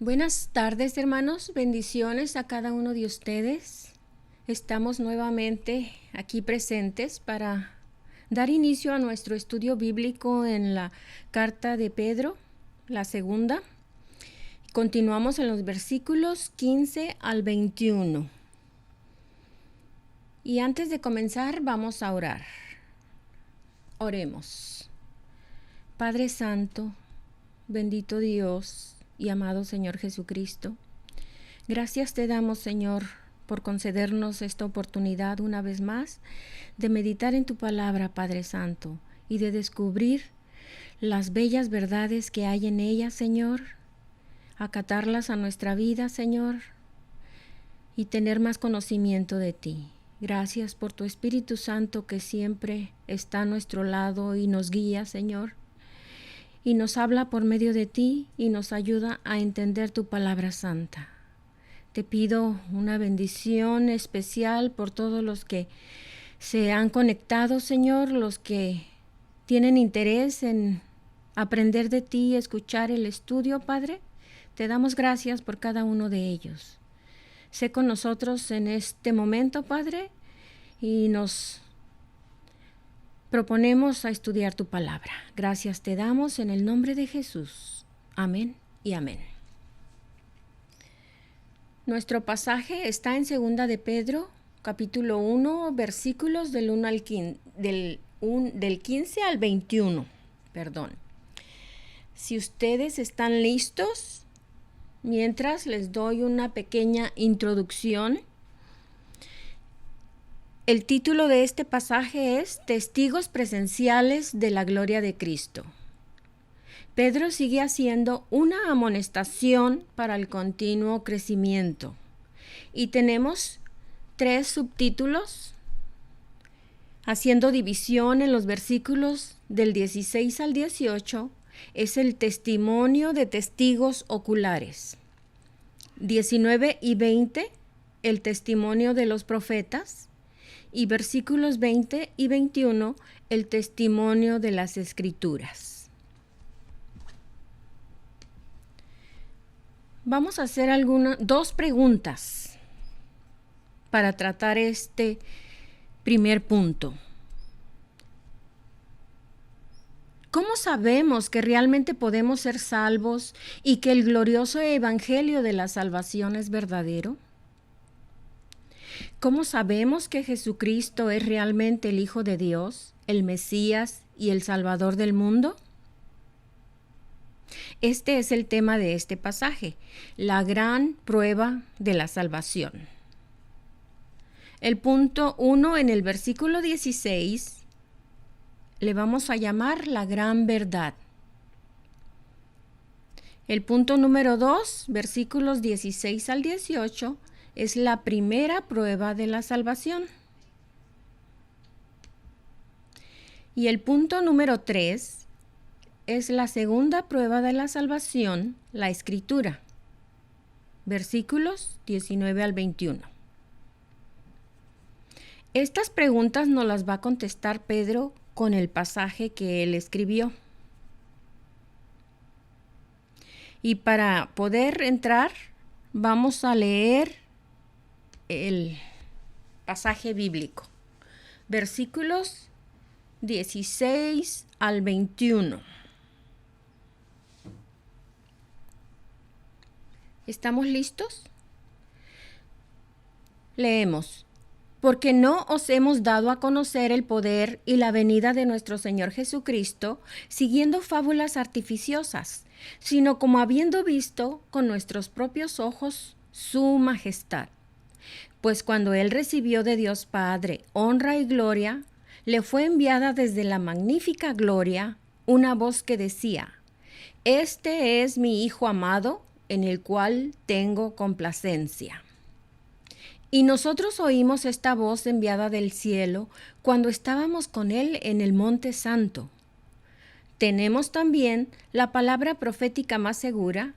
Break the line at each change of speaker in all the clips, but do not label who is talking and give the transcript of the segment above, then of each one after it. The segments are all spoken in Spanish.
Buenas tardes, hermanos. Bendiciones a cada uno de ustedes. Estamos nuevamente aquí presentes para dar inicio a nuestro estudio bíblico en la carta de Pedro, la segunda. Continuamos en los versículos 15 al 21. Y antes de comenzar, vamos a orar. Oremos. Padre Santo, bendito Dios y amado Señor Jesucristo, gracias te damos, Señor, por concedernos esta oportunidad una vez más de meditar en tu palabra, Padre Santo, y de descubrir las bellas verdades que hay en ella, Señor, acatarlas a nuestra vida, Señor, y tener más conocimiento de ti. Gracias por tu Espíritu Santo que siempre está a nuestro lado y nos guía, Señor, y nos habla por medio de ti y nos ayuda a entender tu palabra santa. Te pido una bendición especial por todos los que se han conectado, Señor, los que tienen interés en aprender de ti y escuchar el estudio, Padre. Te damos gracias por cada uno de ellos. Sé con nosotros en este momento, Padre, y nos proponemos a estudiar tu palabra. Gracias te damos en el nombre de Jesús. Amén y amén. Nuestro pasaje está en 2 de Pedro, capítulo 1, versículos del 15 al 21. Si ustedes están listos, mientras les doy una pequeña introducción. El título de este pasaje es Testigos presenciales de la gloria de Cristo. Pedro sigue haciendo una amonestación para el continuo crecimiento. Y tenemos 3 subtítulos, haciendo división en los versículos del 16 al 18, es el testimonio de testigos oculares. 19 y 20, el testimonio de los profetas. Y versículos 20 y 21, el testimonio de las Escrituras. Vamos a hacer dos preguntas para tratar este primer punto. ¿Cómo sabemos que realmente podemos ser salvos y que el glorioso evangelio de la salvación es verdadero? ¿Cómo sabemos que Jesucristo es realmente el Hijo de Dios, el Mesías y el Salvador del mundo? Este es el tema de este pasaje, la gran prueba de la salvación. El punto 1 en el versículo 16 le vamos a llamar la gran verdad. El punto número 2, versículos 16 al 18, es la primera prueba de la salvación. Y el punto número 3 es la segunda prueba de la salvación, la Escritura. Versículos 19 al 21. Estas preguntas nos las va a contestar Pedro con el pasaje que él escribió. Y para poder entrar, vamos a leer el pasaje bíblico, versículos 16 al 21. ¿Estamos listos? Leemos. Porque no os hemos dado a conocer el poder y la venida de nuestro Señor Jesucristo siguiendo fábulas artificiosas, sino como habiendo visto con nuestros propios ojos su majestad. Pues cuando Él recibió de Dios Padre honra y gloria, le fue enviada desde la magnífica gloria una voz que decía: Este es mi Hijo amado, en el cual tengo complacencia. Y nosotros oímos esta voz enviada del cielo cuando estábamos con Él en el Monte Santo. Tenemos también la palabra profética más segura,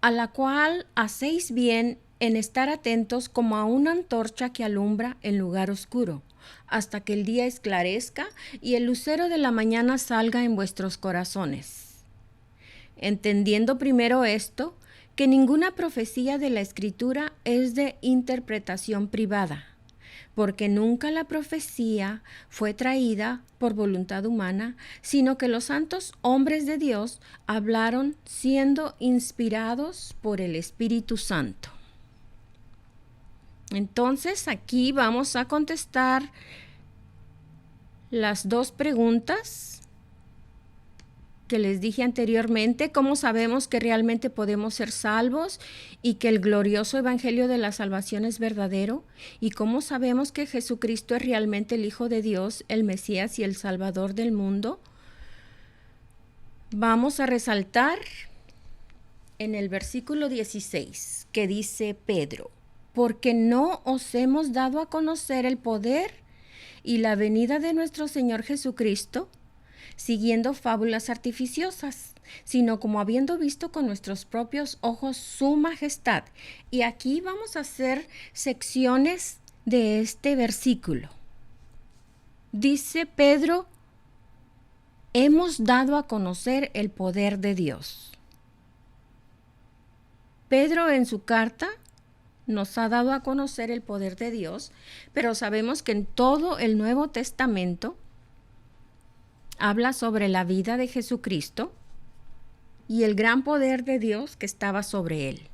a la cual hacéis bien en estar atentos como a una antorcha que alumbra en lugar oscuro, hasta que el día esclarezca y el lucero de la mañana salga en vuestros corazones. Entendiendo primero esto, que ninguna profecía de la Escritura es de interpretación privada, porque nunca la profecía fue traída por voluntad humana, sino que los santos hombres de Dios hablaron siendo inspirados por el Espíritu Santo. Entonces, aquí vamos a contestar las dos preguntas que les dije anteriormente. ¿Cómo sabemos que realmente podemos ser salvos y que el glorioso evangelio de la salvación es verdadero? ¿Y cómo sabemos que Jesucristo es realmente el Hijo de Dios, el Mesías y el Salvador del mundo? Vamos a resaltar en el versículo 16 que dice Pedro: porque no os hemos dado a conocer el poder y la venida de nuestro Señor Jesucristo, siguiendo fábulas artificiosas, sino como habiendo visto con nuestros propios ojos su majestad. Y aquí vamos a hacer secciones de este versículo. Dice Pedro: hemos dado a conocer el poder de Dios. Pedro en su carta nos ha dado a conocer el poder de Dios, pero sabemos que en todo el Nuevo Testamento habla sobre la vida de Jesucristo y el gran poder de Dios que estaba sobre él.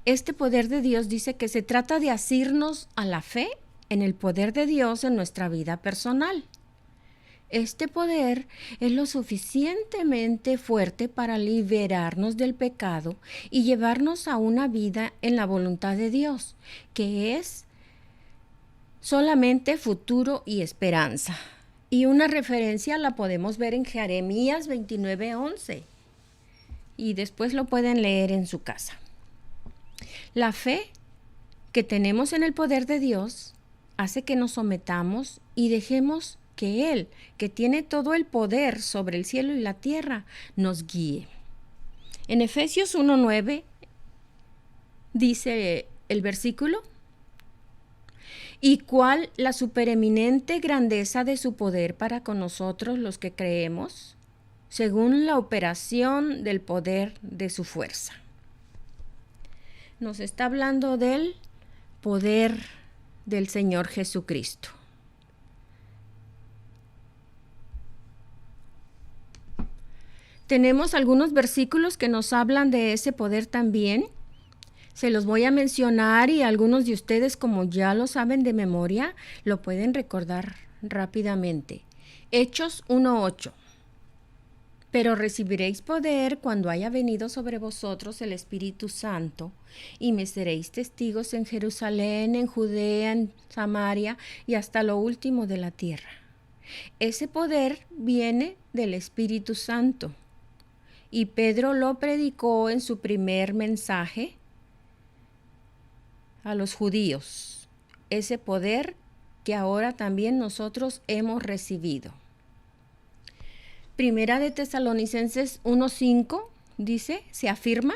Este poder de Dios dice que se trata de asirnos a la fe en el poder de Dios en nuestra vida personal. Este poder es lo suficientemente fuerte para liberarnos del pecado y llevarnos a una vida en la voluntad de Dios, que es solamente futuro y esperanza. Y una referencia la podemos ver en Jeremías 29:11. Y después lo pueden leer en su casa. La fe que tenemos en el poder de Dios hace que nos sometamos y dejemos que Él, que tiene todo el poder sobre el cielo y la tierra, nos guíe. En Efesios 1:9 dice el versículo: y cuál la supereminente grandeza de su poder para con nosotros los que creemos, según la operación del poder de su fuerza. Nos está hablando del poder del Señor Jesucristo. Tenemos algunos versículos que nos hablan de ese poder también. Se los voy a mencionar y algunos de ustedes, como ya lo saben de memoria, lo pueden recordar rápidamente. Hechos 1:8. Pero recibiréis poder cuando haya venido sobre vosotros el Espíritu Santo, y me seréis testigos en Jerusalén, en Judea, en Samaria y hasta lo último de la tierra. Ese poder viene del Espíritu Santo. Y Pedro lo predicó en su primer mensaje a los judíos, ese poder que ahora también nosotros hemos recibido. Primera de Tesalonicenses 1:5 dice, se afirma: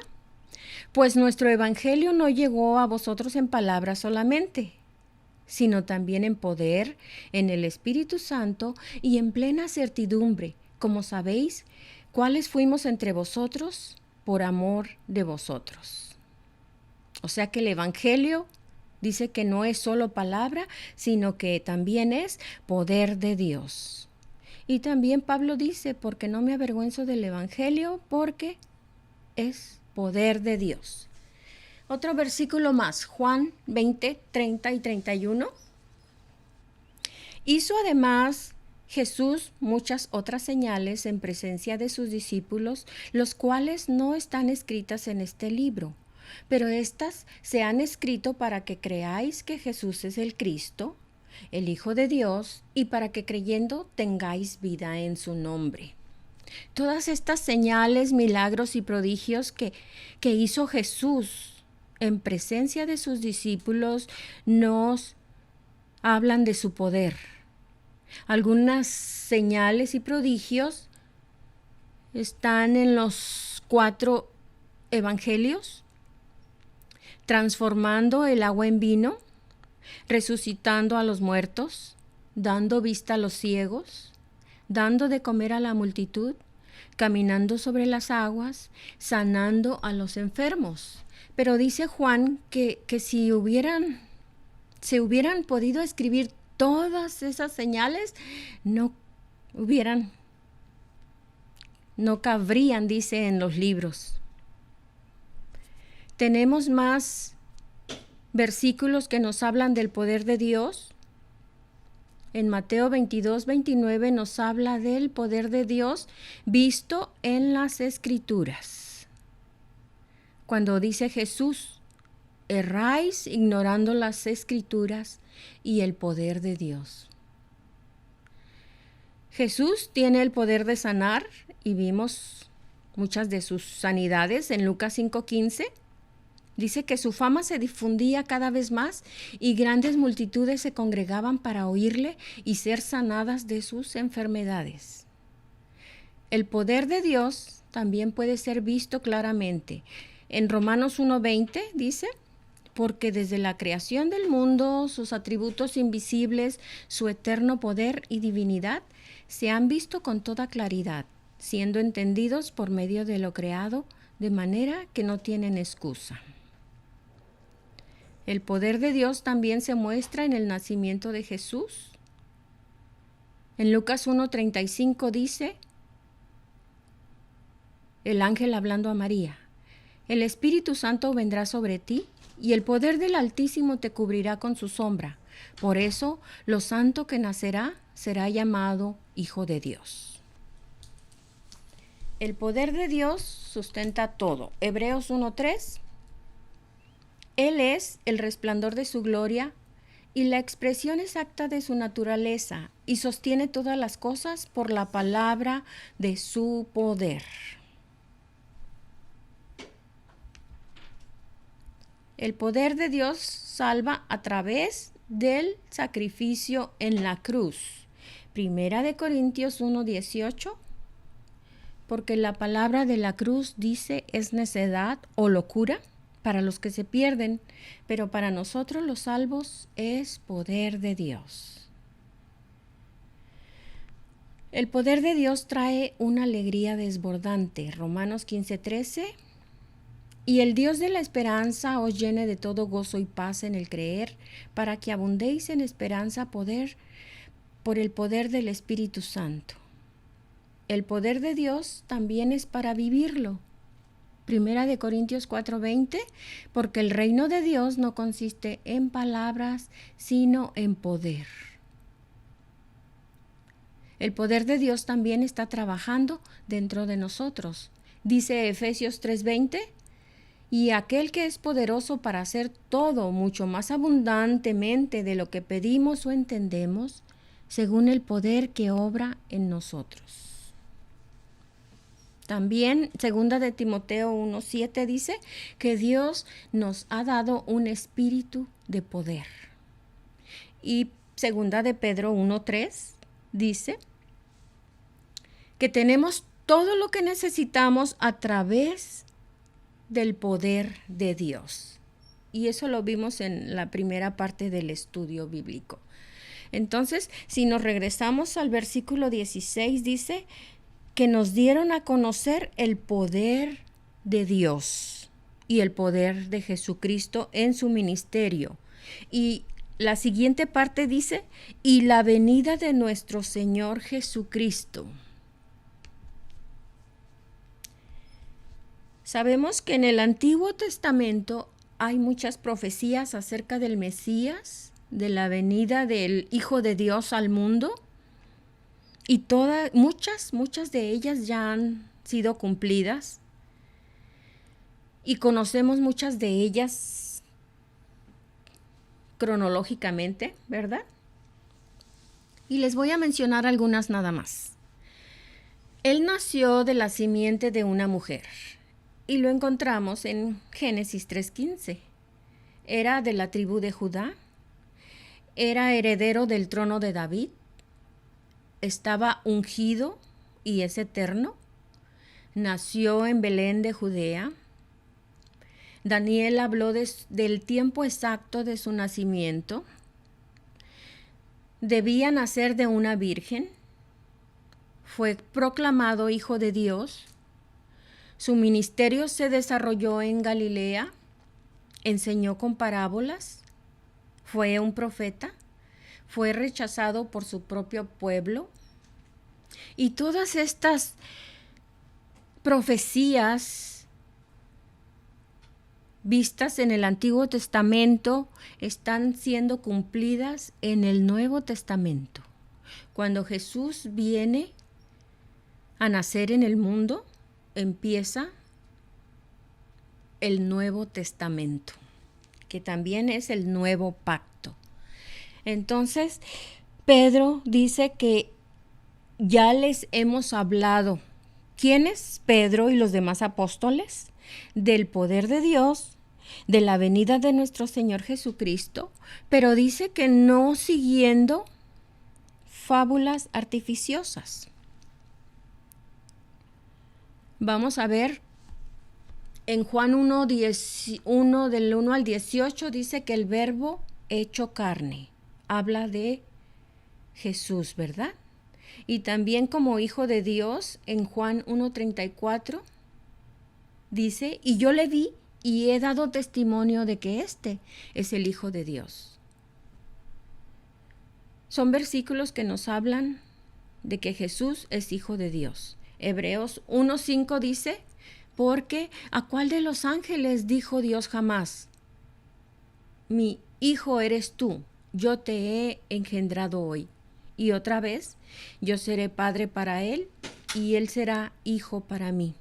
pues nuestro evangelio no llegó a vosotros en palabras solamente, sino también en poder, en el Espíritu Santo y en plena certidumbre, como sabéis cuáles fuimos entre vosotros por amor de vosotros. O sea que el evangelio dice que no es solo palabra, sino que también es poder de Dios. Y también Pablo dice, porque no me avergüenzo del evangelio, porque es poder de Dios. Otro versículo más, Juan 20:30 y 31. Hizo además Jesús muchas otras señales en presencia de sus discípulos, los cuales no están escritas en este libro, pero éstas se han escrito para que creáis que Jesús es el Cristo, el Hijo de Dios, y para que creyendo tengáis vida en su nombre. Todas estas señales, milagros y prodigios que hizo Jesús en presencia de sus discípulos nos hablan de su poder. Algunas señales y prodigios están en los 4 evangelios: transformando el agua en vino, resucitando a los muertos, dando vista a los ciegos, dando de comer a la multitud, caminando sobre las aguas, sanando a los enfermos. Pero dice Juan que si se hubieran podido escribir todas esas señales, no cabrían, dice, en los libros. Tenemos más versículos que nos hablan del poder de Dios. En Mateo 22-29 nos habla del poder de Dios visto en las Escrituras. Cuando dice Jesús, erráis ignorando las Escrituras y el poder de Dios. Jesús tiene el poder de sanar y vimos muchas de sus sanidades en Lucas 5:15. Dice que su fama se difundía cada vez más y grandes multitudes se congregaban para oírle y ser sanadas de sus enfermedades. El poder de Dios también puede ser visto claramente. En Romanos 1:20 dice, porque desde la creación del mundo, sus atributos invisibles, su eterno poder y divinidad, se han visto con toda claridad, siendo entendidos por medio de lo creado, de manera que no tienen excusa. El poder de Dios también se muestra en el nacimiento de Jesús. En Lucas 1:35 dice, el ángel hablando a María, el Espíritu Santo vendrá sobre ti y el poder del Altísimo te cubrirá con su sombra. Por eso, lo santo que nacerá será llamado Hijo de Dios. El poder de Dios sustenta todo. Hebreos 1:3. Él es el resplandor de su gloria y la expresión exacta de su naturaleza, y sostiene todas las cosas por la palabra de su poder. El poder de Dios salva a través del sacrificio en la cruz. Primera de Corintios 1:18. Porque la palabra de la cruz dice es necedad o locura para los que se pierden, pero para nosotros los salvos es poder de Dios. El poder de Dios trae una alegría desbordante. Romanos 15:13. Y el Dios de la esperanza os llene de todo gozo y paz en el creer, para que abundéis en esperanza por el poder del Espíritu Santo. El poder de Dios también es para vivirlo. Primera de Corintios 4:20, porque el reino de Dios no consiste en palabras, sino en poder. El poder de Dios también está trabajando dentro de nosotros. Dice Efesios 3:20, y aquel que es poderoso para hacer todo mucho más abundantemente de lo que pedimos o entendemos, según el poder que obra en nosotros. También, segunda de Timoteo 1:7 dice que Dios nos ha dado un espíritu de poder. Y segunda de Pedro 1:3 dice que tenemos todo lo que necesitamos a través del poder de Dios. Y eso lo vimos en la primera parte del estudio bíblico. Entonces, si nos regresamos al versículo 16, dice que nos dieron a conocer el poder de Dios y el poder de Jesucristo en su ministerio. Y la siguiente parte dice, y la venida de nuestro Señor Jesucristo. Sabemos que en el Antiguo Testamento hay muchas profecías acerca del Mesías, de la venida del Hijo de Dios al mundo. Y muchas de ellas ya han sido cumplidas. Y conocemos muchas de ellas cronológicamente, ¿verdad? Y les voy a mencionar algunas nada más. Él nació de la simiente de una mujer. Y lo encontramos en Génesis 3:15. Era de la tribu de Judá. Era heredero del trono de David. Estaba ungido y es eterno. Nació en Belén de Judea. Daniel habló del tiempo exacto de su nacimiento. Debía nacer de una virgen. fue proclamado Hijo de Dios. Su ministerio se desarrolló en Galilea, enseñó con parábolas, fue un profeta, fue rechazado por su propio pueblo. Y todas estas profecías vistas en el Antiguo Testamento están siendo cumplidas en el Nuevo Testamento. Cuando Jesús viene a nacer en el mundo, empieza el Nuevo Testamento, que también es el nuevo pacto. Entonces, Pedro dice que ya les hemos hablado. ¿Quiénes? Pedro y los demás apóstoles, del poder de Dios, de la venida de nuestro Señor Jesucristo, pero dice que no siguiendo fábulas artificiosas. Vamos a ver en Juan 1, del 1 al 18, dice que el verbo hecho carne habla de Jesús, ¿verdad? Y también como Hijo de Dios, en Juan 1:34, dice, y yo le vi y he dado testimonio de que este es el Hijo de Dios. Son versículos que nos hablan de que Jesús es Hijo de Dios. Hebreos 1:5 dice, porque ¿a cuál de los ángeles dijo Dios jamás? Mi hijo eres tú, yo te he engendrado hoy. Y otra vez, yo seré padre para él y él será hijo para mí.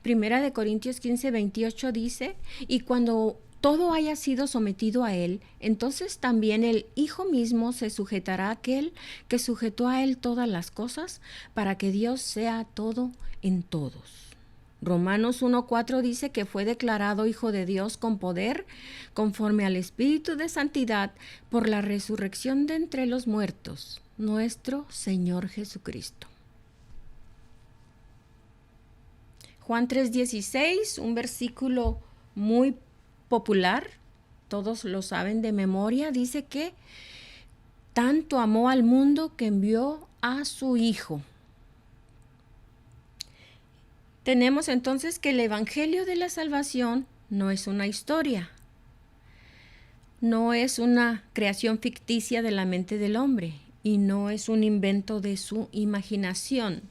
Primera de Corintios 15:28 dice, y cuando todo haya sido sometido a él, entonces también el Hijo mismo se sujetará a aquel que sujetó a él todas las cosas, para que Dios sea todo en todos. Romanos 1:4 dice que fue declarado Hijo de Dios con poder, conforme al Espíritu de Santidad, por la resurrección de entre los muertos, nuestro Señor Jesucristo. Juan 3:16, un versículo muy popular, todos lo saben de memoria, dice que tanto amó al mundo que envió a su Hijo. Tenemos entonces que el Evangelio de la Salvación no es una historia, no es una creación ficticia de la mente del hombre y no es un invento de su imaginación.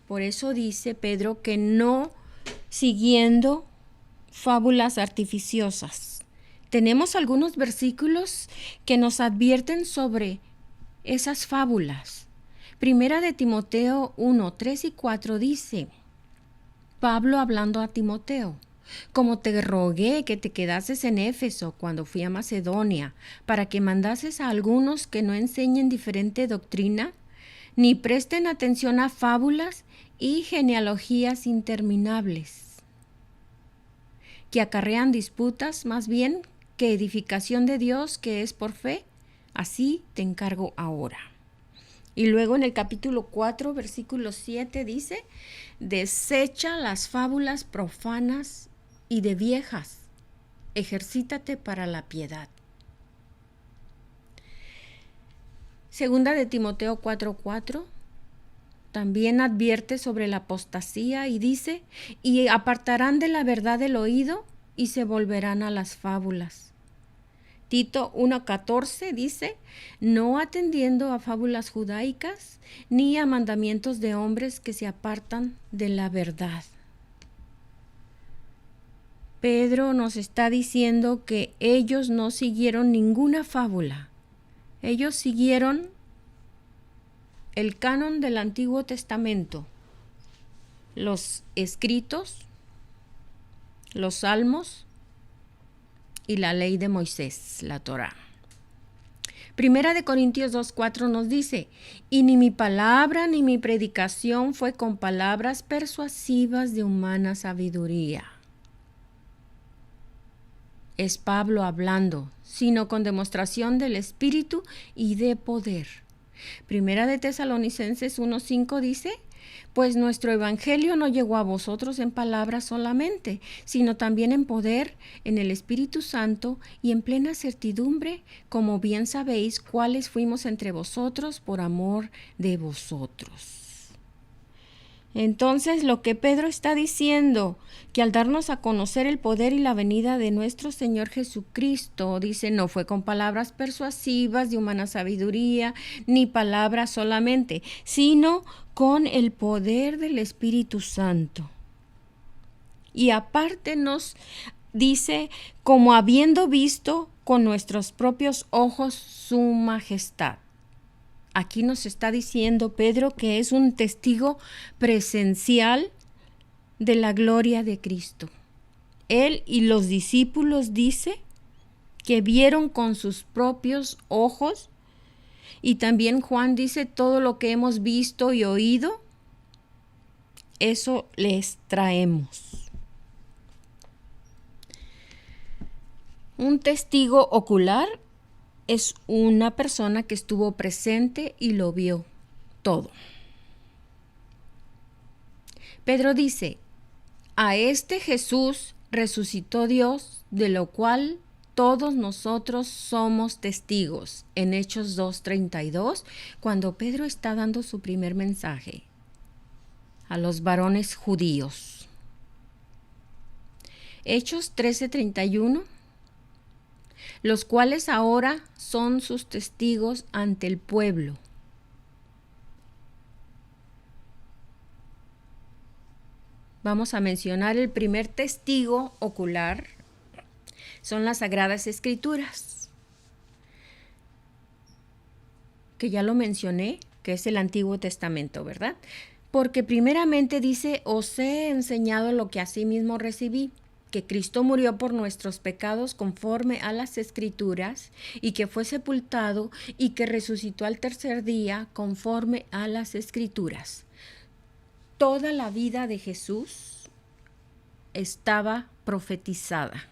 Por eso dice Pedro que no siguiendo fábulas artificiosas. Tenemos algunos versículos que nos advierten sobre esas fábulas. Primera de Timoteo 1:3 y 4 dice, Pablo hablando a Timoteo, como te rogué que te quedases en Éfeso cuando fui a Macedonia, para que mandases a algunos que no enseñen diferente doctrina, ni presten atención a fábulas y genealogías interminables, que acarrean disputas más bien que edificación de Dios que es por fe, así te encargo ahora. Y luego en el capítulo 4, versículo 7 dice, desecha las fábulas profanas y de viejas, ejercítate para la piedad. Segunda de Timoteo 4:4 también advierte sobre la apostasía y dice, y apartarán de la verdad el oído y se volverán a las fábulas. Tito 1:14 dice, no atendiendo a fábulas judaicas ni a mandamientos de hombres que se apartan de la verdad. Pedro nos está diciendo que ellos no siguieron ninguna fábula. Ellos siguieron el canon del Antiguo Testamento, los escritos, los salmos y la ley de Moisés, la Torá. Primera de Corintios 2:4 nos dice, y ni mi palabra ni mi predicación fue con palabras persuasivas de humana sabiduría. Es Pablo hablando, sino con demostración del Espíritu y de poder. Primera de Tesalonicenses 1:5 dice, pues nuestro evangelio no llegó a vosotros en palabras solamente, sino también en poder, en el Espíritu Santo y en plena certidumbre, como bien sabéis cuáles fuimos entre vosotros por amor de vosotros. Entonces, lo que Pedro está diciendo, que al darnos a conocer el poder y la venida de nuestro Señor Jesucristo, dice, no fue con palabras persuasivas de humana sabiduría, ni palabras solamente, sino con el poder del Espíritu Santo. Y aparte nos dice, como habiendo visto con nuestros propios ojos su majestad. Aquí nos está diciendo Pedro que es un testigo presencial de la gloria de Cristo. Él y los discípulos dice que vieron con sus propios ojos, y también Juan dice todo lo que hemos visto y oído, eso les traemos. Un testigo ocular es una persona que estuvo presente y lo vio todo. Pedro dice, a este Jesús resucitó Dios, de lo cual todos nosotros somos testigos. En Hechos 2:32, cuando Pedro está dando su primer mensaje a los varones judíos. Hechos 13:31, los cuales ahora son sus testigos ante el pueblo. Vamos a mencionar el primer testigo ocular, son las Sagradas Escrituras, que ya lo mencioné, que es el Antiguo Testamento, ¿verdad? Porque primeramente dice, os he enseñado lo que asimismo recibí, que Cristo murió por nuestros pecados conforme a las Escrituras, y que fue sepultado y que resucitó al tercer día conforme a las Escrituras. Toda la vida de Jesús estaba profetizada,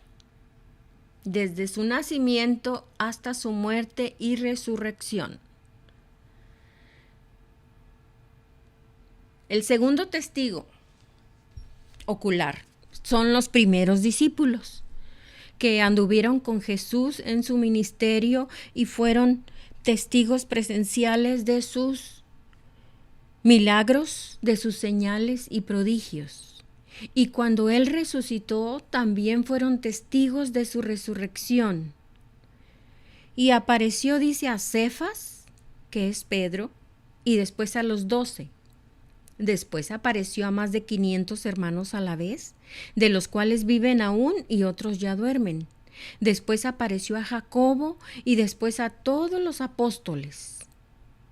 desde su nacimiento hasta su muerte y resurrección. El segundo testigo ocular son los primeros discípulos que anduvieron con Jesús en su ministerio y fueron testigos presenciales de sus milagros, de sus señales y prodigios. Y cuando Él resucitó, también fueron testigos de su resurrección. Y apareció, dice, a Cefas, que es Pedro, y después a los 12. Después apareció a más de 500 hermanos a la vez, de los cuales viven aún y otros ya duermen. Después apareció a Jacobo y después a todos los apóstoles.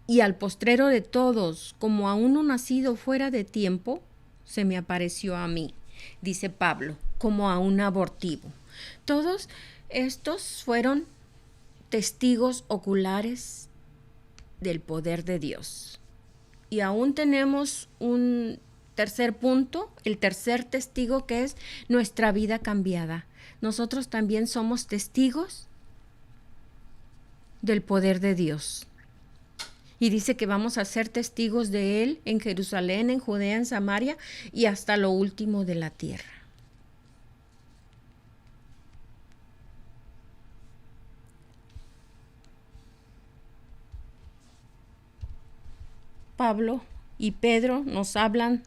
Y al postrero de todos, como a uno nacido fuera de tiempo, se me apareció a mí, dice Pablo, como a un abortivo. Todos estos fueron testigos oculares del poder de Dios. Y aún tenemos un tercer punto, el tercer testigo, que es nuestra vida cambiada. Nosotros también somos testigos del poder de Dios. Y dice que vamos a ser testigos de Él en Jerusalén, en Judea, en Samaria y hasta lo último de la tierra. Pablo y Pedro nos hablan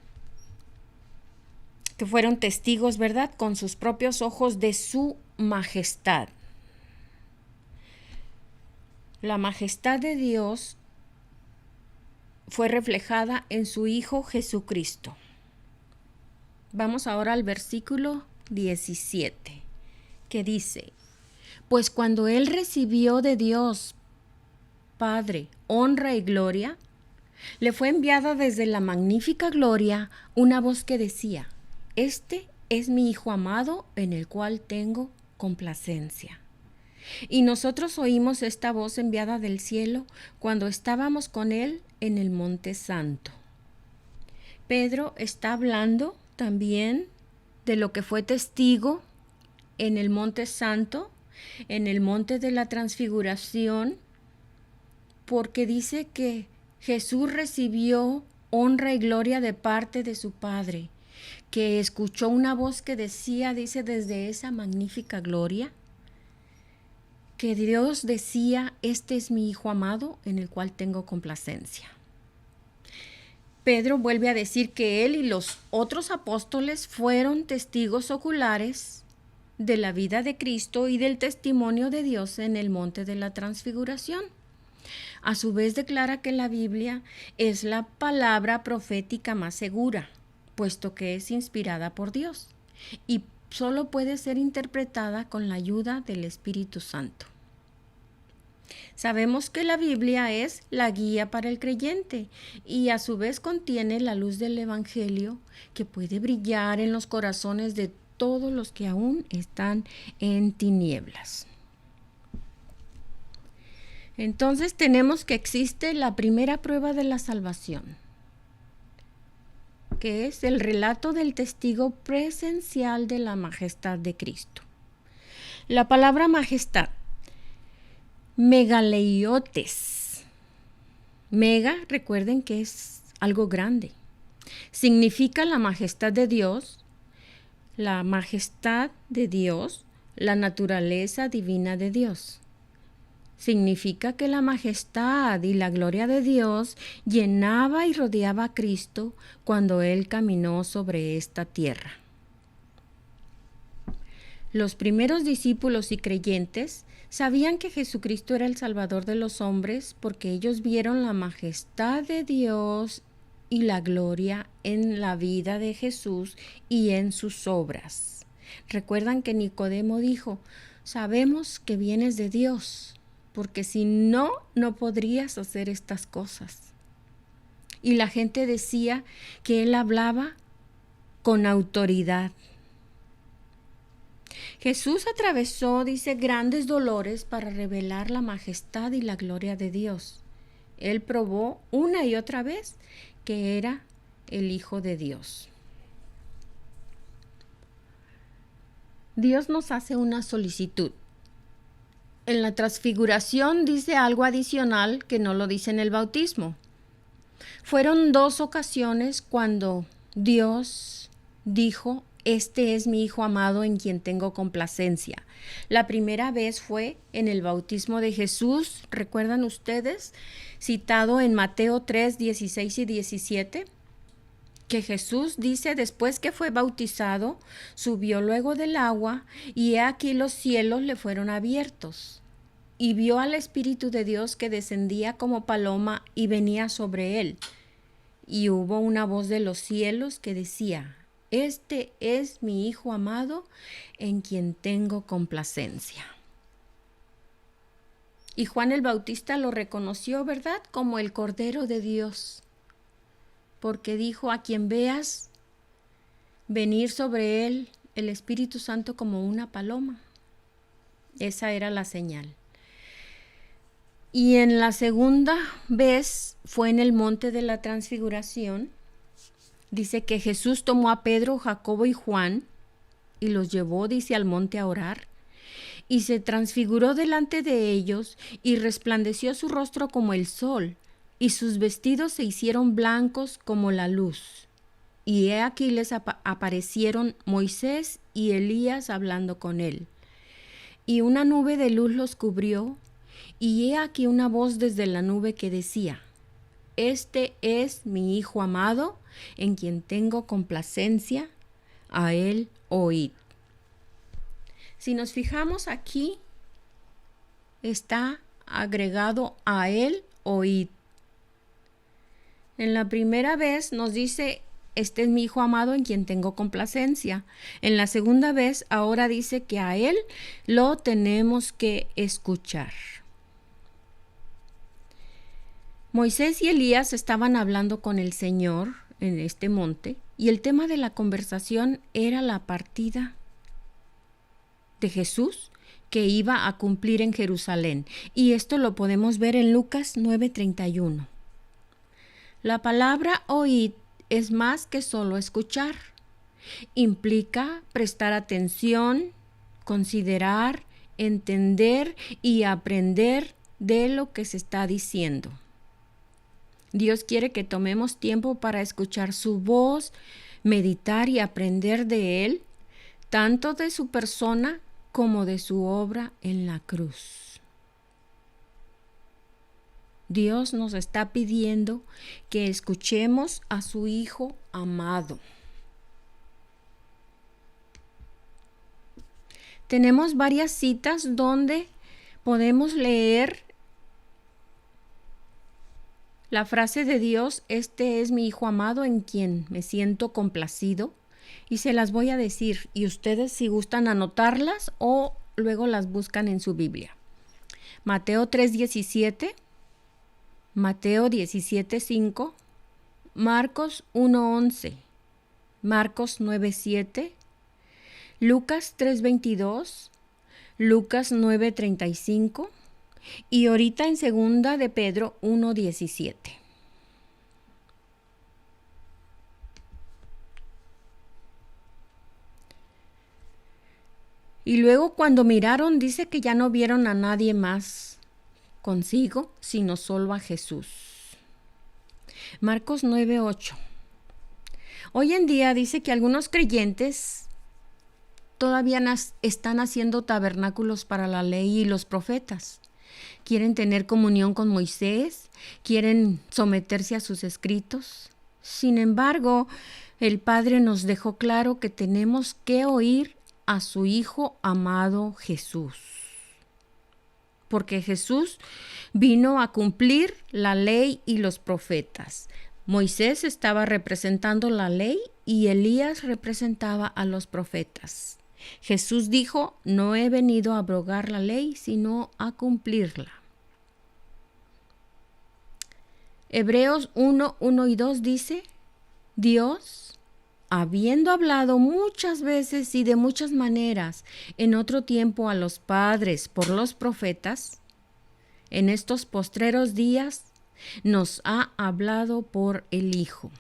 que fueron testigos, ¿verdad?, con sus propios ojos de su majestad. La majestad de Dios fue reflejada en su Hijo Jesucristo. Vamos ahora al versículo 17, que dice, pues cuando Él recibió de Dios Padre honra y gloria, le fue enviada desde la magnífica gloria una voz que decía, este es mi Hijo amado en el cual tengo complacencia. Y nosotros oímos esta voz enviada del cielo cuando estábamos con Él en el Monte Santo. Pedro está hablando también de lo que fue testigo en el Monte Santo, en el Monte de la Transfiguración, porque dice que Jesús recibió honra y gloria de parte de su Padre, que escuchó una voz que decía, dice, desde esa magnífica gloria, que Dios decía, este es mi Hijo amado en el cual tengo complacencia. Pedro vuelve a decir que él y los otros apóstoles fueron testigos oculares de la vida de Cristo y del testimonio de Dios en el monte de la transfiguración. A su vez declara que la Biblia es la palabra profética más segura, puesto que es inspirada por Dios y solo puede ser interpretada con la ayuda del Espíritu Santo. Sabemos que la Biblia es la guía para el creyente y a su vez contiene la luz del Evangelio que puede brillar en los corazones de todos los que aún están en tinieblas. Entonces tenemos que existe la primera prueba de la salvación, que es el relato del testigo presencial de la majestad de Cristo. La palabra majestad, megaleiotes. Mega, recuerden que es algo grande. Significa la majestad de Dios, la naturaleza divina de Dios. Significa que la majestad y la gloria de Dios llenaba y rodeaba a Cristo cuando Él caminó sobre esta tierra. Los primeros discípulos y creyentes sabían que Jesucristo era el Salvador de los hombres porque ellos vieron la majestad de Dios y la gloria en la vida de Jesús y en sus obras. Recuerdan que Nicodemo dijo, sabemos que vienes de Dios, porque si no, no podrías hacer estas cosas. Y la gente decía que él hablaba con autoridad. Jesús atravesó, dice, grandes dolores para revelar la majestad y la gloria de Dios. Él probó una y otra vez que era el Hijo de Dios. Dios nos hace una solicitud. En la transfiguración dice algo adicional que no lo dice en el bautismo. Fueron 2 ocasiones cuando Dios dijo, este es mi Hijo amado en quien tengo complacencia. La primera vez fue en el bautismo de Jesús, ¿recuerdan ustedes? Citado en Mateo 3, 16 y 17. Que Jesús dice después que fue bautizado, subió luego del agua y he aquí los cielos le fueron abiertos y vio al Espíritu de Dios que descendía como paloma y venía sobre él. Y hubo una voz de los cielos que decía, este es mi Hijo amado en quien tengo complacencia. Y Juan el Bautista lo reconoció, ¿verdad? Como el Cordero de Dios. Porque dijo, a quien veas venir sobre él el Espíritu Santo como una paloma. Esa era la señal. Y en la segunda vez fue en el monte de la transfiguración. Dice que Jesús tomó a Pedro, Jacobo y Juan y los llevó, dice, al monte a orar. Y se transfiguró delante de ellos y resplandeció su rostro como el sol. Y sus vestidos se hicieron blancos como la luz. Y he aquí les aparecieron Moisés y Elías hablando con él. Y una nube de luz los cubrió, y he aquí una voz desde la nube que decía, este es mi Hijo amado, en quien tengo complacencia, a él oíd. Si nos fijamos aquí, está agregado a él oíd. En la primera vez nos dice, este es mi Hijo amado en quien tengo complacencia. En la segunda vez, ahora dice que a él lo tenemos que escuchar. Moisés y Elías estaban hablando con el Señor en este monte y el tema de la conversación era la partida de Jesús que iba a cumplir en Jerusalén. Y esto lo podemos ver en Lucas 9:31. La palabra oír es más que solo escuchar. Implica prestar atención, considerar, entender y aprender de lo que se está diciendo. Dios quiere que tomemos tiempo para escuchar su voz, meditar y aprender de Él, tanto de su persona como de su obra en la cruz. Dios nos está pidiendo que escuchemos a su Hijo amado. Tenemos varias citas donde podemos leer la frase de Dios: este es mi Hijo amado en quien me siento complacido. Y se las voy a decir, y ustedes si gustan anotarlas o luego las buscan en su Biblia. Mateo 3:17, Mateo 17:5, Marcos 1:11, Marcos 9:7, Lucas 3:22, Lucas 9:35 y ahorita en segunda de Pedro 1:17. Y luego cuando miraron, dice que ya no vieron a nadie más consigo, sino solo a Jesús. Marcos 9:8. Hoy en día dice que algunos creyentes todavía están haciendo tabernáculos para la ley y los profetas. Quieren tener comunión con Moisés, quieren someterse a sus escritos. Sin embargo, el Padre nos dejó claro que tenemos que oír a su Hijo amado Jesús. Porque Jesús vino a cumplir la ley y los profetas. Moisés estaba representando la ley y Elías representaba a los profetas. Jesús dijo: no he venido a abrogar la ley, sino a cumplirla. Hebreos 1:1 y 2 dice: Dios, habiendo hablado muchas veces y de muchas maneras en otro tiempo a los padres por los profetas, en estos postreros días nos ha hablado por el Hijo.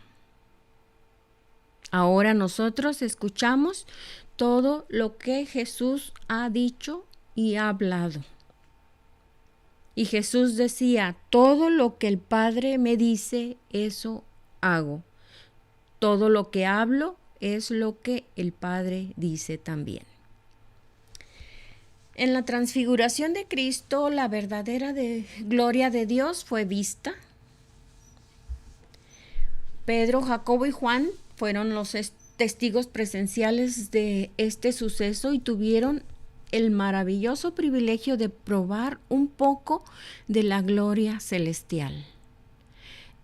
Ahora nosotros escuchamos todo lo que Jesús ha dicho y ha hablado. Y Jesús decía: todo lo que el Padre me dice, eso hago. Todo lo que hablo es lo que el Padre dice también. En la transfiguración de Cristo, la verdadera gloria de Dios fue vista. Pedro, Jacobo y Juan fueron los testigos presenciales de este suceso y tuvieron el maravilloso privilegio de probar un poco de la gloria celestial.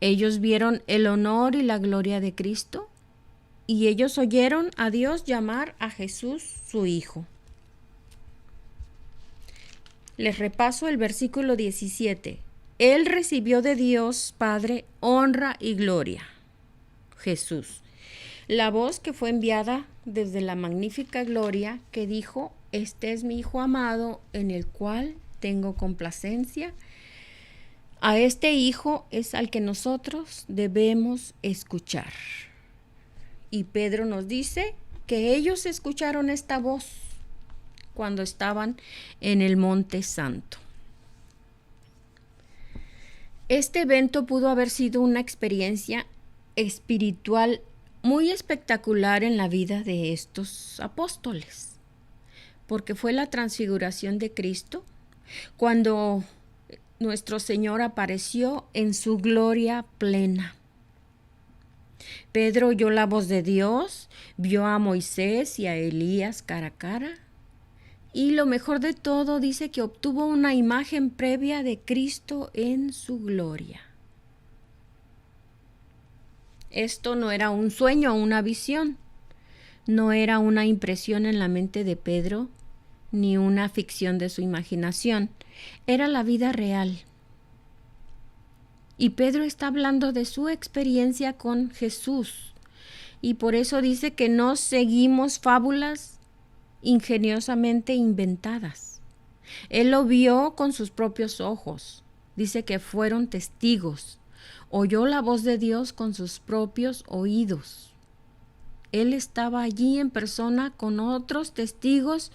Ellos vieron el honor y la gloria de Cristo y ellos oyeron a Dios llamar a Jesús su Hijo. Les repaso el versículo 17. Él recibió de Dios Padre honra y gloria. Jesús. La voz que fue enviada desde la magnífica gloria que dijo: este es mi Hijo amado en el cual tengo complacencia. A este Hijo es al que nosotros debemos escuchar. Y Pedro nos dice que ellos escucharon esta voz cuando estaban en el Monte Santo. Este evento pudo haber sido una experiencia espiritual muy espectacular en la vida de estos apóstoles, porque fue la transfiguración de Cristo cuando nuestro Señor apareció en su gloria plena. Pedro oyó la voz de Dios, vio a Moisés y a Elías cara a cara, y lo mejor de todo dice que obtuvo una imagen previa de Cristo en su gloria. Esto no era un sueño o una visión, no era una impresión en la mente de Pedro, ni una ficción de su imaginación, era la vida real. Y Pedro está hablando de su experiencia con Jesús, y por eso dice que no seguimos fábulas ingeniosamente inventadas. Él lo vio con sus propios ojos, dice que fueron testigos, oyó la voz de Dios con sus propios oídos. Él estaba allí en persona con otros testigos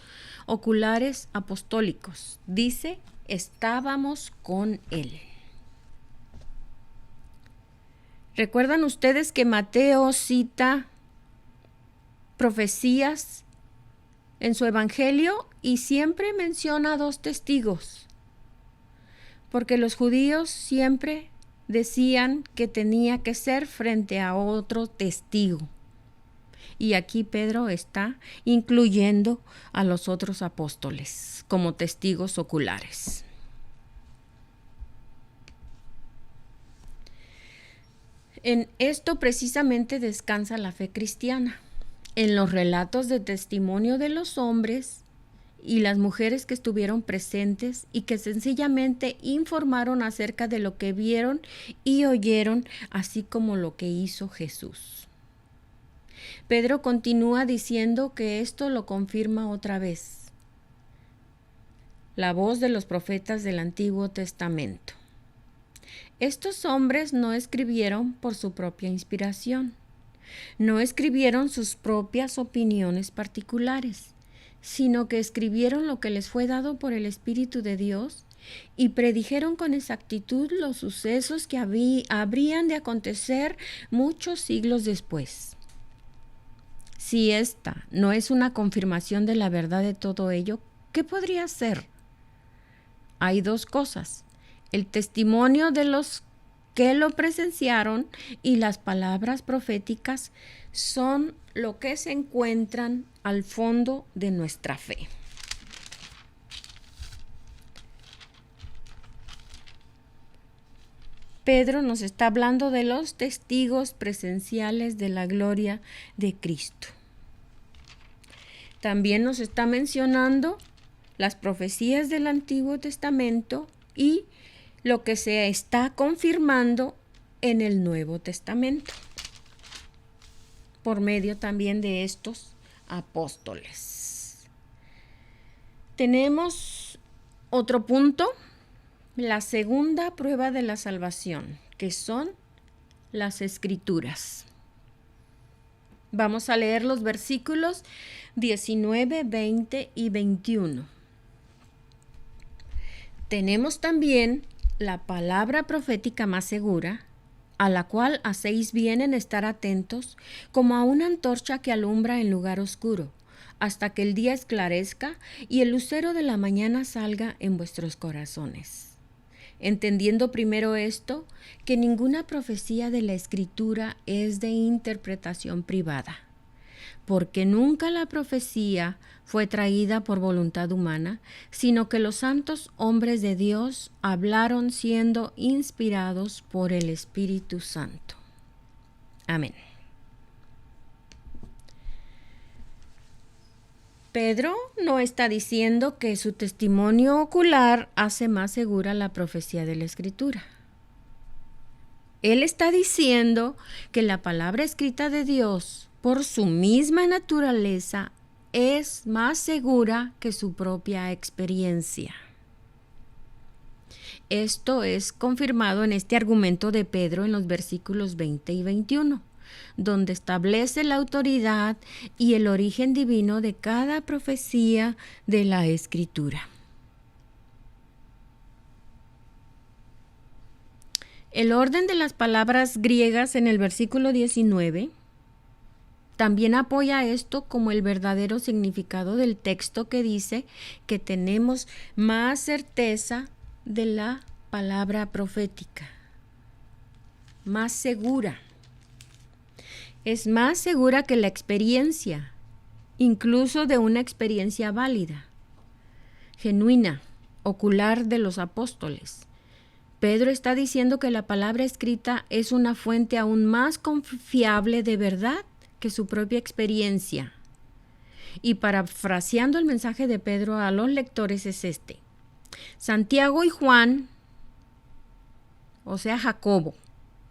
oculares apostólicos. Dice, estábamos con él. ¿Recuerdan ustedes que Mateo cita profecías en su evangelio y siempre menciona 2 testigos? porque los judíos siempre decían que tenía que ser frente a otro testigo. Y aquí Pedro está incluyendo a los otros apóstoles como testigos oculares. En esto precisamente descansa la fe cristiana, en los relatos de testimonio de los hombres y las mujeres que estuvieron presentes y que sencillamente informaron acerca de lo que vieron y oyeron, así como lo que hizo Jesús. Pedro continúa diciendo que esto lo confirma otra vez la voz de los profetas del Antiguo Testamento. Estos hombres no escribieron por su propia inspiración, no escribieron sus propias opiniones particulares, sino que escribieron lo que les fue dado por el Espíritu de Dios y predijeron con exactitud los sucesos que habrían de acontecer muchos siglos después. Si esta no es una confirmación de la verdad de todo ello, ¿qué podría ser? Hay dos cosas: el testimonio de los que lo presenciaron y las palabras proféticas son lo que se encuentran al fondo de nuestra fe. Pedro nos está hablando de los testigos presenciales de la gloria de Cristo. También nos está mencionando las profecías del Antiguo Testamento y lo que se está confirmando en el Nuevo Testamento, por medio también de estos apóstoles. Tenemos otro punto, la segunda prueba de la salvación, que son las Escrituras. Vamos a leer los versículos 19, 20 y 21. Tenemos también la palabra profética más segura, a la cual hacéis bien en estar atentos, como a una antorcha que alumbra en lugar oscuro, hasta que el día esclarezca y el lucero de la mañana salga en vuestros corazones. Entendiendo primero esto, que ninguna profecía de la Escritura es de interpretación privada, porque nunca la profecía fue traída por voluntad humana, sino que los santos hombres de Dios hablaron siendo inspirados por el Espíritu Santo. Amén. Pedro no está diciendo que su testimonio ocular hace más segura la profecía de la Escritura. Él está diciendo que la palabra escrita de Dios, por su misma naturaleza, es más segura que su propia experiencia. Esto es confirmado en este argumento de Pedro en los versículos 20 y 21, donde establece la autoridad y el origen divino de cada profecía de la Escritura. El orden de las palabras griegas en el versículo 19 también apoya esto como el verdadero significado del texto, que dice que tenemos más certeza de la palabra profética, más segura. Es más segura que la experiencia, incluso de una experiencia válida, genuina, ocular de los apóstoles. Pedro está diciendo que la palabra escrita es una fuente aún más confiable de verdad que su propia experiencia. Y parafraseando el mensaje de Pedro a los lectores es este: Santiago y Juan, o sea Jacobo,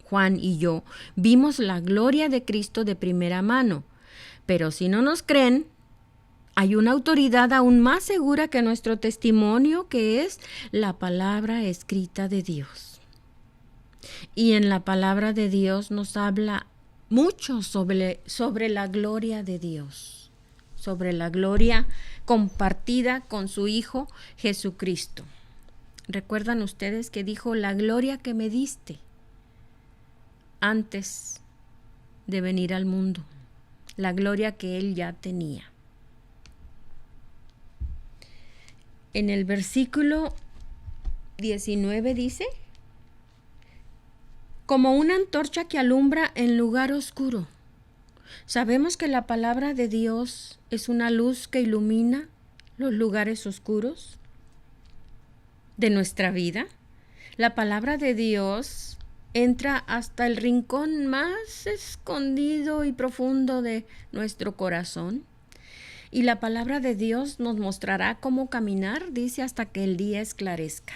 Juan y yo, vimos la gloria de Cristo de primera mano, pero si no nos creen, hay una autoridad aún más segura que nuestro testimonio, que es la palabra escrita de Dios. Y en la palabra de Dios nos habla mucho sobre la gloria de Dios, sobre la gloria compartida con su Hijo Jesucristo. ¿Recuerdan ustedes que dijo: la gloria que me diste antes de venir al mundo? La gloria que Él ya tenía. En el versículo 19 dice, como una antorcha que alumbra en lugar oscuro. Sabemos que la palabra de Dios es una luz que ilumina los lugares oscuros de nuestra vida. La palabra de Dios entra hasta el rincón más escondido y profundo de nuestro corazón. Y la palabra de Dios nos mostrará cómo caminar, dice, hasta que el día esclarezca.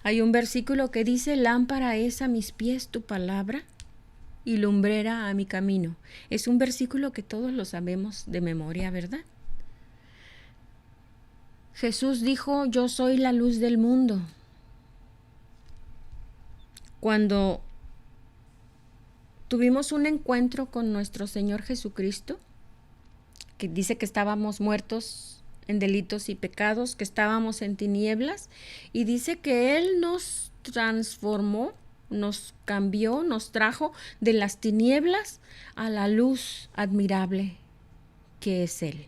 Hay un versículo que dice, lámpara es a mis pies tu palabra y lumbrera a mi camino. Es un versículo que todos lo sabemos de memoria, ¿verdad? Jesús dijo, yo soy la luz del mundo. Cuando tuvimos un encuentro con nuestro Señor Jesucristo, que dice que estábamos muertos en delitos y pecados, que estábamos en tinieblas, y dice que Él nos transformó, nos cambió, nos trajo de las tinieblas a la luz admirable que es Él.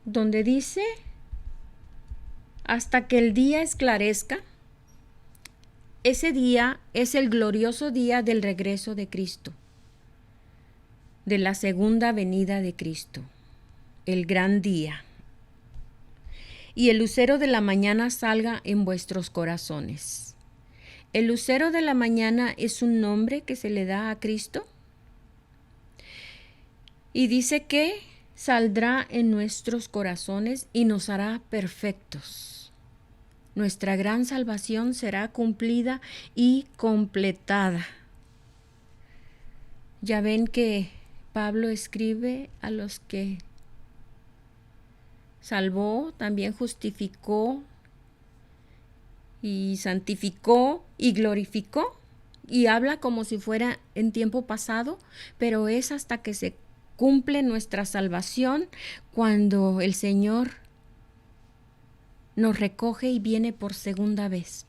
Donde dice, hasta que el día esclarezca, ese día es el glorioso día del regreso de Cristo, de la segunda venida de Cristo, el gran día. Y el lucero de la mañana salga en vuestros corazones. El lucero de la mañana es un nombre que se le da a Cristo. Y dice que saldrá en nuestros corazones y nos hará perfectos. Nuestra gran salvación será cumplida y completada. Ya ven que Pablo escribe a los que salvó, también justificó y santificó y glorificó, y habla como si fuera en tiempo pasado, pero es hasta que se cumple nuestra salvación cuando el Señor nos recoge y viene por segunda vez.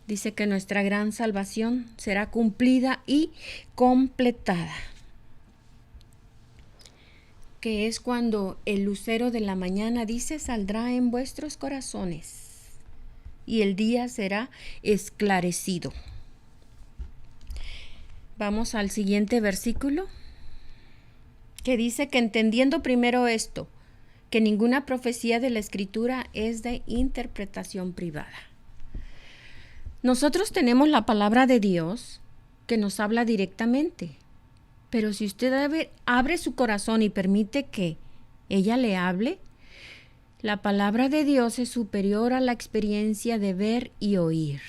Dice que nuestra gran salvación será cumplida y completada, que es cuando el lucero de la mañana, dice, saldrá en vuestros corazones y el día será esclarecido. Vamos al siguiente versículo, que dice que entendiendo primero esto, que ninguna profecía de la Escritura es de interpretación privada. Nosotros tenemos la palabra de Dios que nos habla directamente, pero si usted abre su corazón y permite que ella le hable, la palabra de Dios es superior a la experiencia de ver y oír.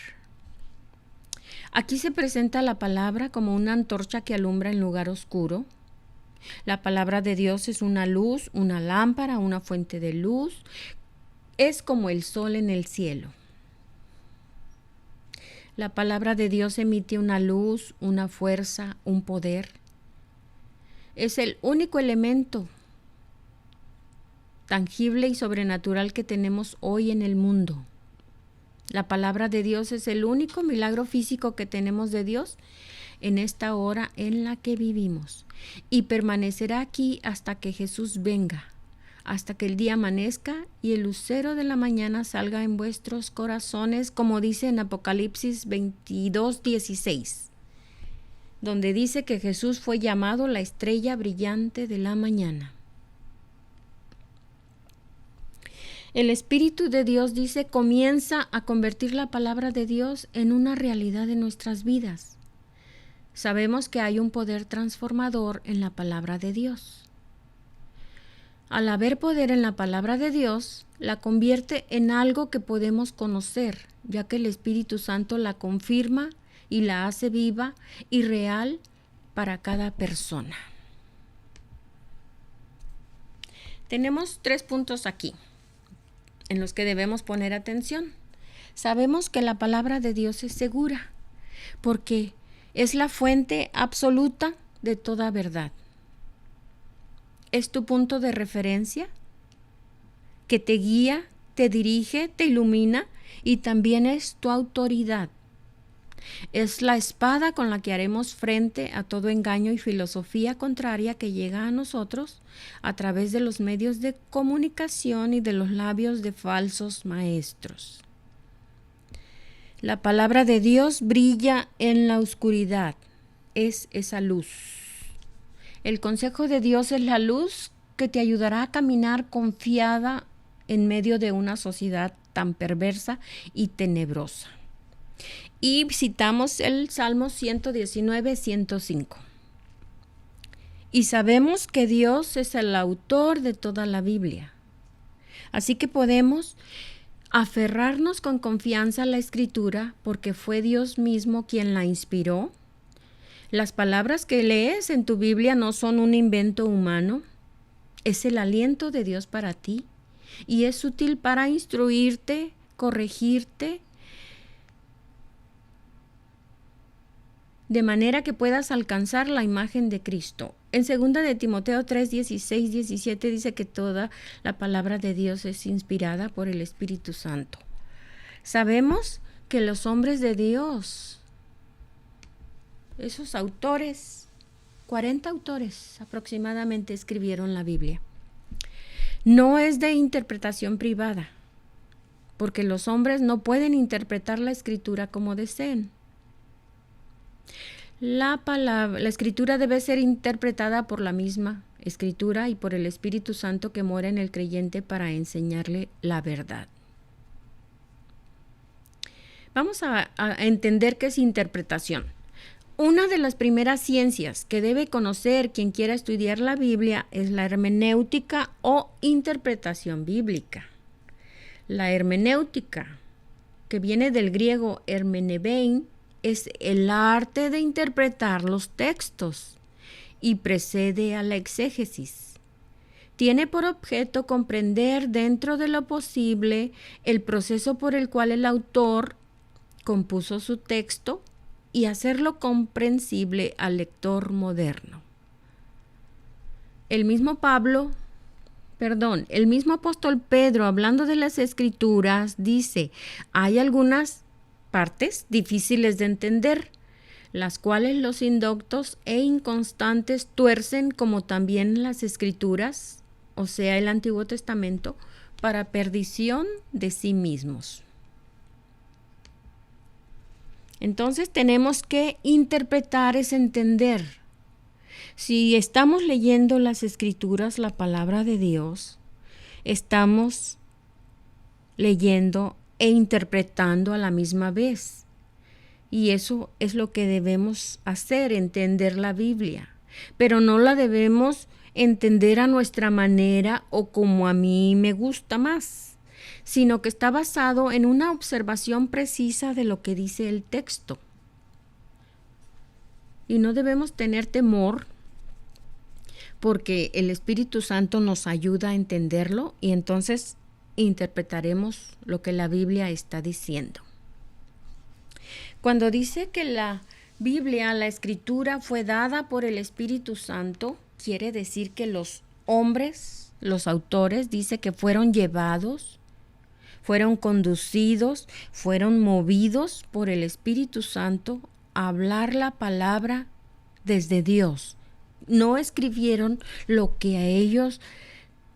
Aquí se presenta la palabra como una antorcha que alumbra en lugar oscuro. La palabra de Dios es una luz, una lámpara, una fuente de luz. Es como el sol en el cielo. La palabra de Dios emite una luz, una fuerza, un poder. Es el único elemento tangible y sobrenatural que tenemos hoy en el mundo. La palabra de Dios es el único milagro físico que tenemos de Dios en esta hora en la que vivimos, y permanecerá aquí hasta que Jesús venga, hasta que el día amanezca y el lucero de la mañana salga en vuestros corazones, como dice en Apocalipsis 22:16, donde dice que Jesús fue llamado la estrella brillante de la mañana. El Espíritu de Dios, dice, comienza a convertir la palabra de Dios en una realidad de nuestras vidas. Sabemos que hay un poder transformador en la palabra de Dios. Al haber poder en la palabra de Dios, la convierte en algo que podemos conocer, ya que el Espíritu Santo la confirma y la hace viva y real para cada persona. Tenemos 3 puntos aquí en los que debemos poner atención. Sabemos que la palabra de Dios es segura, porque es la fuente absoluta de toda verdad. Es tu punto de referencia que te guía, te dirige, te ilumina y también es tu autoridad. Es la espada con la que haremos frente a todo engaño y filosofía contraria que llega a nosotros a través de los medios de comunicación y de los labios de falsos maestros. La palabra de Dios brilla en la oscuridad, es esa luz. El consejo de Dios es la luz que te ayudará a caminar confiada en medio de una sociedad tan perversa y tenebrosa. Y citamos el Salmo 119, 105. Y sabemos que Dios es el autor de toda la Biblia. Así que podemos aferrarnos con confianza a la Escritura porque fue Dios mismo quien la inspiró. Las palabras que lees en tu Biblia no son un invento humano. Es el aliento de Dios para ti y es útil para instruirte, corregirte, de manera que puedas alcanzar la imagen de Cristo. En 2 de Timoteo 3, 16, 17 dice que toda la palabra de Dios es inspirada por el Espíritu Santo. Sabemos que los hombres de Dios, esos autores, 40 autores aproximadamente escribieron la Biblia. No es de interpretación privada, porque los hombres no pueden interpretar la Escritura como deseen. La Escritura debe ser interpretada por la misma Escritura y por el Espíritu Santo que mora en el creyente para enseñarle la verdad. Vamos a entender qué es interpretación. Una de las primeras ciencias que debe conocer quien quiera estudiar la Biblia es la hermenéutica o interpretación bíblica. La hermenéutica, que viene del griego hermenebein, es el arte de interpretar los textos y precede a la exégesis. Tiene por objeto comprender dentro de lo posible el proceso por el cual el autor compuso su texto y hacerlo comprensible al lector moderno. El mismo apóstol Pedro, hablando de las Escrituras, dice: hay algunas partes difíciles de entender, las cuales los indoctos e inconstantes tuercen, como también las Escrituras, o sea, el Antiguo Testamento, para perdición de sí mismos. Entonces tenemos que interpretar, es entender. Si estamos leyendo las Escrituras, la palabra de Dios, estamos leyendo e interpretando a la misma vez. Y eso es lo que debemos hacer, entender la Biblia. Pero no la debemos entender a nuestra manera o como a mí me gusta más, sino que está basado en una observación precisa de lo que dice el texto. Y no debemos tener temor, porque el Espíritu Santo nos ayuda a entenderlo y entonces interpretaremos lo que la Biblia está diciendo. Cuando dice que la Biblia, la Escritura, fue dada por el Espíritu Santo, quiere decir que los hombres, los autores, dice que fueron llevados, fueron conducidos, fueron movidos por el Espíritu Santo a hablar la palabra desde Dios. No escribieron lo que a ellos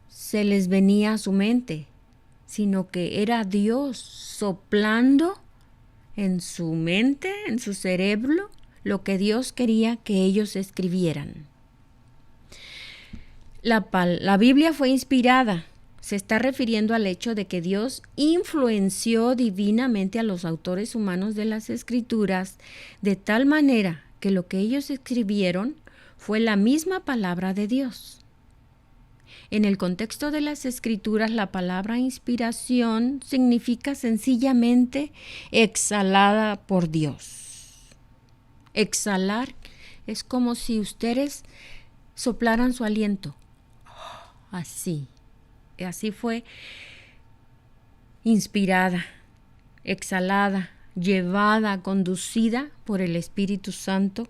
se les venía a su mente, sino que era Dios soplando en su mente, en su cerebro, lo que Dios quería que ellos escribieran. La Biblia fue inspirada. Se está refiriendo al hecho de que Dios influenció divinamente a los autores humanos de las Escrituras de tal manera que lo que ellos escribieron fue la misma palabra de Dios. En el contexto de las Escrituras, la palabra inspiración significa sencillamente exhalada por Dios. Exhalar es como si ustedes soplaran su aliento. Así fue inspirada, exhalada, llevada, conducida por el Espíritu Santo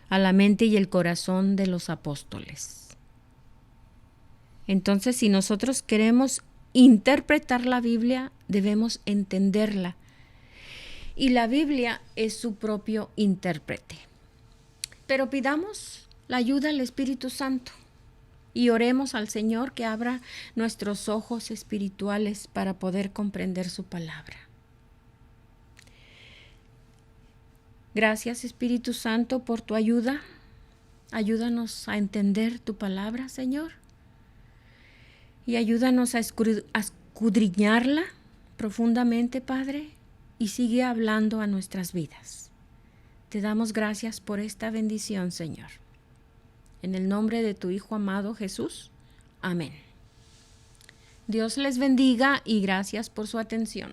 a la mente y el corazón de los apóstoles. Entonces, si nosotros queremos interpretar la Biblia, debemos entenderla. y la Biblia es su propio intérprete. Pero pidamos la ayuda del Espíritu Santo y oremos al Señor que abra nuestros ojos espirituales para poder comprender su palabra. Gracias, Espíritu Santo, por tu ayuda. Ayúdanos a entender tu palabra, Señor. Y ayúdanos a escudriñarla profundamente, Padre, y sigue hablando a nuestras vidas. Te damos gracias por esta bendición, Señor. En el nombre de tu Hijo amado Jesús. Amén. Dios les bendiga y gracias por su atención.